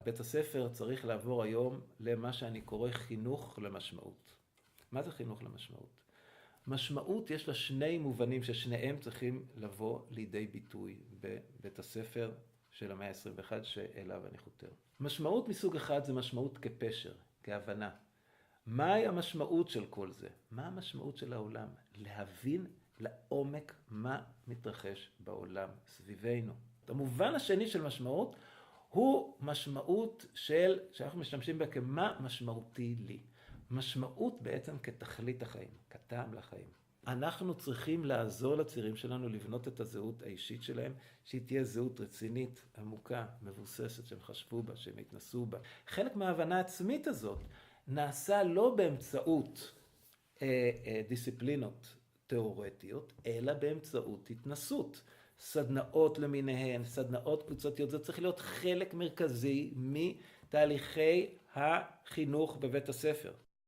בית הספר צריך לעבור היום למה שאני קורא חינוך למשמעות. מה זה חינוך למשמעות? משמעות יש לה שני מובנים ששניהם צריכים לבוא לידי ביטוי בבית הספר של המאה ה-21 שאליו אני חותר. משמעות מסוג אחד זה משמעות כפשר, כהבנה. מהי המשמעות של כל זה? מה המשמעות של העולם? להבין לעומק מה מתרחש בעולם סביבנו. המובן השני של משמעות הוא משמעות שאנחנו משתמשים בה כמה משמעותי לי. משמעות בעצם כתכלית החיים, כטעם לחיים. אנחנו צריכים לעזור לצעירים שלנו לבנות את הזהות האישית שלהם, שהיא תהיה זהות רצינית, עמוקה, מבוססת, שהם חשבו בה, שהם התנסו בה. חלק מההבנה העצמית הזאת נעשה לא באמצעות דיסציפלינות תיאורטיות, אלא באמצעות התנסות. סדנאות למיניהן, סדנאות קבוצתיות, זה צריך להיות חלק מרכזי מתהליכי החינוך בבית הספר.